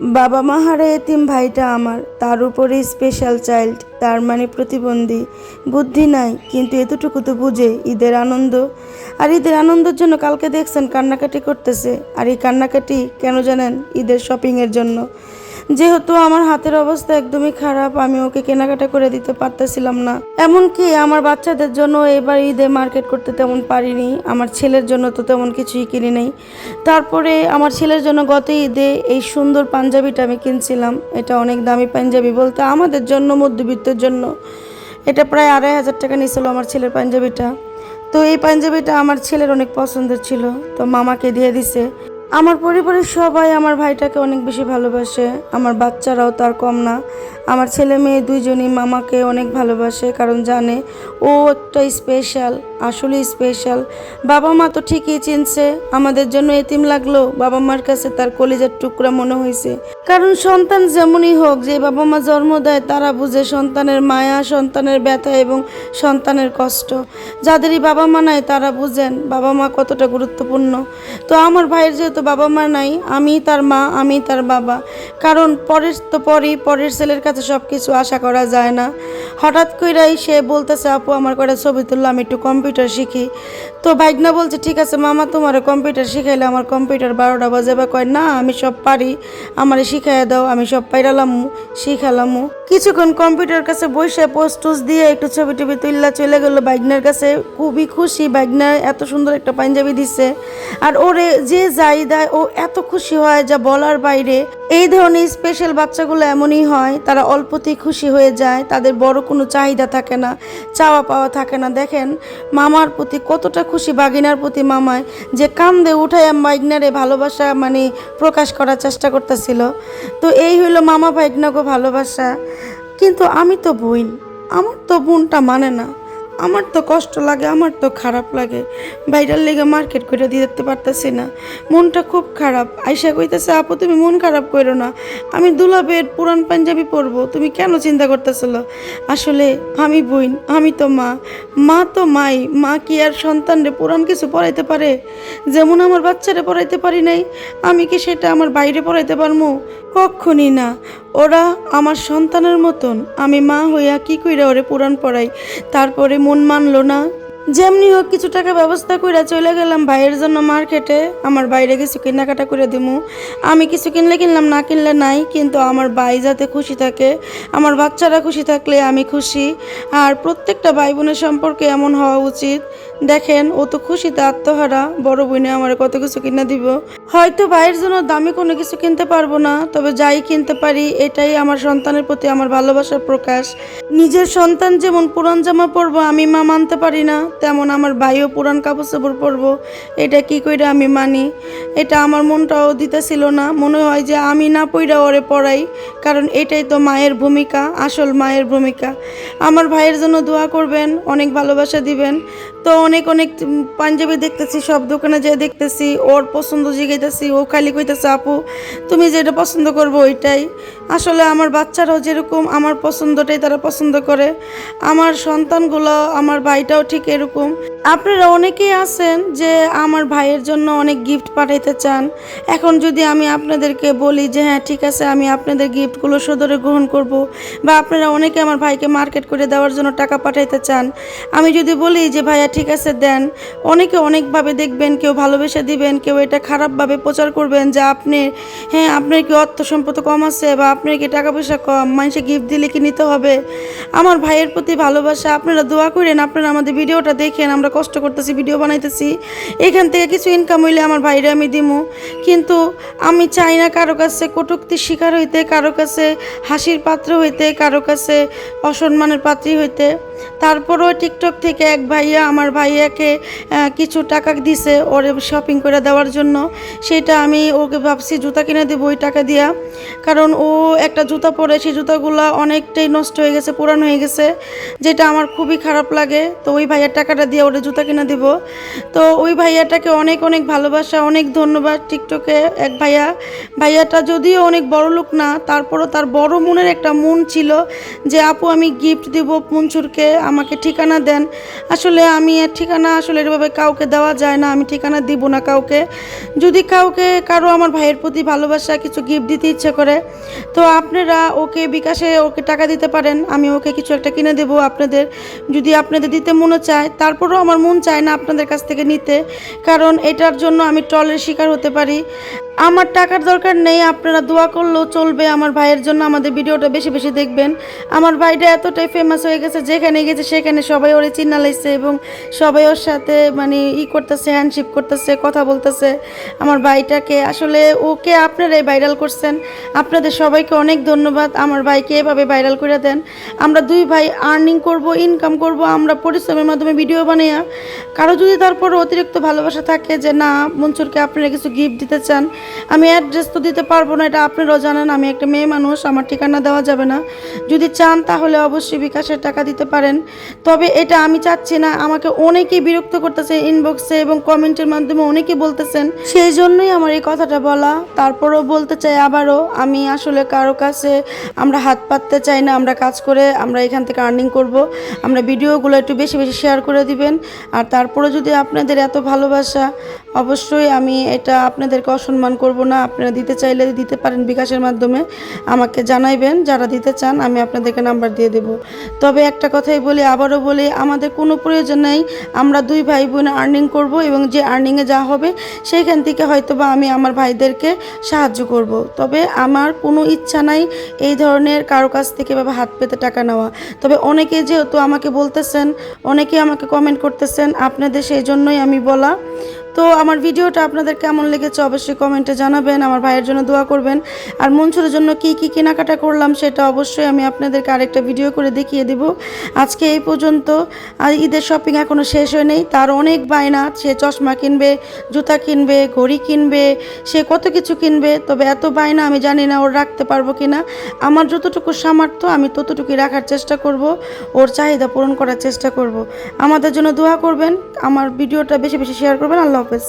বাবা মা হারা এতিম ভাইটা আমার, তার উপরে স্পেশাল চাইল্ড, তার মানে প্রতিবন্ধী। বুদ্ধি নাই, কিন্তু এতটুকু তো বুঝে ঈদের আনন্দ। আর ঈদের আনন্দের জন্য কালকে দেখছেন কান্নাকাটি করতেছে। আর এই কান্নাকাটি কেন জানেন? ঈদের শপিংয়ের জন্য। যেহেতু আমার হাতের অবস্থা একদমই খারাপ, আমি ওকে কেনাকাটা করে দিতে পারতেছিলাম না। এমনকি আমার বাচ্চাদের জন্য এবার ঈদে মার্কেট করতে তেমন পারিনি। আমার ছেলের জন্য তো তেমন কিছুই কিনি নেই। তারপরে আমার ছেলের জন্য গত ঈদে এই সুন্দর পাঞ্জাবিটা আমি কিনছিলাম। এটা অনেক দামি পাঞ্জাবি, বলতে আমাদের জন্য, মধ্যবিত্তের জন্য এটা প্রায় 2,500 টাকা নিয়েছিল আমার ছেলের পাঞ্জাবিটা। তো এই পাঞ্জাবিটা আমার ছেলের অনেক পছন্দের ছিল, তো মামাকে দিয়ে দিছে। আমার পরিবারের সবাই আমার ভাইটাকে অনেক বেশি ভালোবাসে, আমার বাচ্চারাও তার কম না। আমার ছেলে মেয়ে দুইজনই মামাকে অনেক ভালোবাসে, কারণ জানে ও একটা স্পেশাল, আসলে স্পেশাল। বাবা মা তো ঠিকই চিনছে, আমাদের জন্য এতিম লাগলো, বাবা মার কাছে তার কলিজার টুকরা মনে হয়েছে। কারণ সন্তান যেমনই হোক, যে বাবা মা জন্ম দেয় তারা বুঝে সন্তানের মায়া, সন্তানের ব্যথা এবং সন্তানের কষ্ট। যাদেরই বাবা মা নাই তারা বুঝেন বাবা মা কতটা গুরুত্বপূর্ণ। তো আমার ভাইয়ের যেহেতু বাবা মা নাই, আমি তার মা, আমি তার বাবা। কারণ পরের তো পরের ছেলের কাছে সব কিছু আশা করা যায় না। হঠাৎ কইরাই সে বলতেছে, আপু আমার কটা ছবি তুললো, আমি একটু কম্পিউটার শিখি। তো ভাইগনা বলছে, ঠিক আছে মামা, তোমার কম্পিউটার শিখাইলে আমার কম্পিউটার 12টা বাজে। বা কয় না, আমি সব পারি, আমারে শিখাইয়া দাও, আমি সব পাইরালামু, শিখালামু। কিছুক্ষণ কম্পিউটার কাছে বসে পোস্ট টোস্ট দিয়ে একটু ছবি টবি তুললা চলে গেল। বাইগনার কাছে খুবই খুশি, বাইগনা এত সুন্দর একটা পাঞ্জাবি দিছে। আর ওরে যে যাই দেয় ও এত খুশি হয় যা বলার বাইরে। এই ধরনের স্পেশাল বাচ্চাগুলো এমনই হয়, তারা অল্পতেই খুশি হয়ে যায়, তাদের বড় কোনো চাহিদা থাকে না, চাওয়া পাওয়া থাকে না। দেখেন মামার প্রতি কতটা খুশি বাগিনার প্রতি মামায়, যে কান্দে উঠায় বাইগনারে ভালোবাসা মানে প্রকাশ করার চেষ্টা করতেছিল। তো এই হইলো মামা ভাইগনাকে ভালোবাসা। কিন্তু আমি তো বোন, আমার তো বোনটা মানে না, আমার তো কষ্ট লাগে, আমার তো খারাপ লাগে। বাইরের লেগে মার্কেট করে দিতে পারতেছি না, মনটা খুব খারাপ। আয়শা কইতেছে, আপু তুমি মন খারাপ করো না, আমি দুলাবের পুরান পাঞ্জাবি পরবো, তুমি কেন চিন্তা করতেছিল? আসলে আমি বোন, আমি তো মা, মা তো মাই, মা কি আর সন্তানরে পুরান কিছু পড়াইতে পারে? যেমন আমার বাচ্চারে পড়াইতে পারি নাই, আমি কি সেটা আমার বাইরে পড়াইতে পারবো? কক্ষণই না। ওরা আমার সন্তানের মতন, আমি মা হইয়া কি কইরা ওরে পুরাণ পড়াই। তারপরে মন মানলো না, যেমনি হোক কিছু টাকা ব্যবস্থা করে চলে গেলাম ভাইয়ের জন্য মার্কেটে। আমার বাইরে কিছু কেনাকাটা করে দিমু, আমি কিছু কিনলে কিনলাম, না কিনলে নাই, কিন্তু আমার ভাই যাতে খুশি থাকে, আমার বাচ্চারা খুশি থাকলে আমি খুশি। আর প্রত্যেকটা ভাই বোনের সম্পর্কে এমন হওয়া উচিত। দেখেন ও তো খুশিতে আত্মহারা, বড় বোনে আমার কত কিছু কিনে দিব। হয়তো ভাইয়ের জন্য দামি কোনো কিছু কিনতে পারবো না, তবে যাই কিনতে পারি এটাই আমার সন্তানের প্রতি আমার ভালোবাসার প্রকাশ। নিজের সন্তান যেমন পুরান জামা পরবো আমি মা মানতে পারি না, তেমন আমার ভাইও পুরান কাপড় চোপড় পরবো এটা কি কইরা আমি মানি? এটা আমার মনটাও দিতেছিল না, মনে হয় যে আমি না পইরা ওরে পড়াই, কারণ এটাই তো মায়ের ভূমিকা, আসল মায়ের ভূমিকা। আমার ভাইয়ের জন্য দোয়া করবেন, অনেক ভালোবাসা দিবেন। তো অনেক অনেক পাঞ্জাবি দেখতেছি, সব দোকানে যেয়ে দেখতেছি, ওর পছন্দ জিগাইতেছি, ও খালি কইতেছে আপু তুমি যেটা পছন্দ করবো ওইটাই। আসলে আমার বাচ্চারাও যেরকম আমার পছন্দটাই তারা পছন্দ করে, আমার সন্তানগুলো, আমার ভাইটাও ঠিক এরকম। আপনারা অনেকেই আছেন যে আমার ভাইয়ের জন্য অনেক গিফট পাঠাইতে চান। এখন যদি আমি আপনাদেরকে বলি যে হ্যাঁ ঠিক আছে, আমি আপনাদের গিফটগুলো সদরে গ্রহণ করব, বা আপনারা অনেকে আমার ভাইকে মার্কেট করে দেওয়ার জন্য টাকা পাঠাইতে চান, আমি যদি বলি যে ভাইয়া ঠিক আছে দেন, অনেকে অনেকভাবে দেখবেন, কেউ ভালোবেসে দিবেন, কেউ এটা খারাপভাবে প্রচার করবেন যে আপনি, হ্যাঁ আপনার কি অর্থ সম্পদ কম আছে, বা আপনার কি টাকা পয়সা কম, মানুষে গিফট দিলে কি নিতে হবে? আমার ভাইয়ের প্রতি ভালোবাসা, আপনারা দোয়া করেন, আপনারা আমাদের ভিডিওটা দেখেন, আমরা কষ্ট করতেছি, ভিডিও বানাইতেছি, এখান থেকে কিছু ইনকাম হইলে আমার ভাইরে আমি দিমু। কিন্তু আমি চাই না কারো কাছে কটূক্তির শিকার হইতে, কারো কাছে হাসির পাত্র হইতে, কারো কাছে অসম্মানের পাত্রী হইতে। তারপরও টিকটক থেকে এক ভাইয়া আমার ভাইয়াকে কিছু টাকা দিছে ওর শপিং করে দেওয়ার জন্য, সেটা আমি ওকে ভাবছি জুতা কিনে দেবো ওই টাকা দিয়া। কারণ ও একটা জুতা পরে, সেই জুতাগুলো অনেকটাই নষ্ট হয়ে গেছে, পুরান হয়ে গেছে, যেটা আমার খুবই খারাপ লাগে। তো ওই ভাইয়ার টাকাটা দিয়ে ওটা জুতা কিনে দিব। তো ওই ভাইয়াটাকে অনেক অনেক ভালোবাসা, অনেক ধন্যবাদ। টিকটকে এক ভাইয়াটা যদিও অনেক বড় লোক না, তারপরও তার বড় মনের একটা মন ছিল যে আপু আমি গিফট দিব মনসুরকে, আমাকে ঠিকানা দেন। আসলে আমি আমি এর ঠিকানা আসলে এভাবে কাউকে দেওয়া যায় না, আমি ঠিকানা দিব না কাউকে। যদি কাউকে কারো আমার ভাইয়ের প্রতি ভালোবাসা কিছু গিফট দিতে ইচ্ছে করে, তো আপনারা ওকে বিকাশে ওকে টাকা দিতে পারেন, আমি ওকে কিছু একটা কিনে দেবো আপনাদের, যদি আপনাদের দিতে মনে চায়। তারপরেও আমার মন চায় না আপনাদের কাছ থেকে নিতে, কারণ এটার জন্য আমি ট্রলের শিকার হতে পারি। আমার টাকার দরকার নেই, আপনারা দোয়া করলেও চলবে আমার ভাইয়ের জন্য। আমাদের ভিডিওটা বেশি বেশি দেখবেন। আমার ভাইটা এতটাই ফেমাস হয়ে গেছে, যেখানে গেছে সেখানে সবাই ওরে চিন্না লাইছে এবং সবাই ওর সাথে মানে করতেছে, হ্যান্ডশিপ করতেছে, কথা বলতেছে আমার ভাইটাকে। আসলে ওকে আপনারাই ভাইরাল করছেন, আপনাদের সবাইকে অনেক ধন্যবাদ। আমার ভাইকে এভাবে ভাইরাল করে দেন। আমরা দুই ভাই আর্নিং করব, ইনকাম করব, আমরা পরিশ্রমের মাধ্যমে ভিডিও বানাইয়া। কারো যদি তারপর অতিরিক্ত ভালোবাসা থাকে যে না মনসুরকে আপনারা কিছু গিফট দিতে চান, আমি অ্যাড্রেস তো দিতে পারবো না, এটা আপনারাও জানেন। আমি একটা মেয়ে মানুষ, আমার ঠিকানা দেওয়া যাবে না। যদি চান তাহলে অবশ্যই বিকাশের টাকা দিতে পারেন। তবে এটা আমি চাচ্ছি না, আমাকে অনেকেই বিরক্ত করতেছে ইনবক্সে এবং কমেন্টের মাধ্যমে অনেকেই বলতেছেন, সেই জন্যই আমার এই কথাটা বলা। তারপরেও বলতে চাই আবারও, আমি আসলে কারো কাছে আমরা হাত পাততে চাই না। আমরা কাজ করে আমরা এখান থেকে আর্নিং করব। আমরা ভিডিওগুলো একটু বেশি বেশি শেয়ার করে দিবেন। আর তারপরে যদি আপনাদের এত ভালোবাসা, অবশ্যই আমি এটা আপনাদেরকে অসম্মান করব না। আপনারা দিতে চাইলে দিতে পারেন বিকাশের মাধ্যমে, আমাকে জানাইবেন যারা দিতে চান, আমি আপনাদেরকে নাম্বার দিয়ে দেব। তবে একটা কথাই বলি, আবারও বলি, আমাদের কোনো প্রয়োজন নেই। আমরা দুই ভাই বোন আর্নিং করব এবং যে আর্নিংয়ে যা হবে সেইখান থেকে হয়তোবা আমি আমার ভাইদেরকে সাহায্য করব। তবে আমার কোনো ইচ্ছা নাই এই ধরনের কারো কাছ থেকে এভাবে হাত পেতে টাকা নেওয়া। তবে অনেকে যেহেতু আমাকে বলতেছেন, অনেকে আমাকে কমেন্ট করতেছেন, আপনাদের সেই জন্যই আমি বলা। তো আমার ভিডিওটা আপনাদের কেমন লেগেছে অবশ্যই কমেন্টে জানাবেন। আমার ভাইয়ের জন্য দোয়া করবেন। আর মনসুরের জন্য কি কি কেনাকাটা করলাম সেটা অবশ্যই আমি আপনাদেরকে আরেকটা ভিডিও করে দেখিয়ে দেব। আজকে এই পর্যন্ত। আর ঈদের শপিং এখনও শেষ হয় নেই, তার অনেক বায়না। সে চশমা কিনবে, জুতা কিনবে, ঘড়ি কিনবে, সে কত কিছু কিনবে। তবে এত বায়না আমি জানি না ওর রাখতে পারবো কি না। আমার যতটুকু সামর্থ্য আমি ততটুকুই রাখার চেষ্টা করব, ওর চাহিদা পূরণ করার চেষ্টা করব। আমাদের জন্য দোয়া করবেন, আমার ভিডিওটা বেশি বেশি শেয়ার করবেন। আল্লাহ হাফেজ।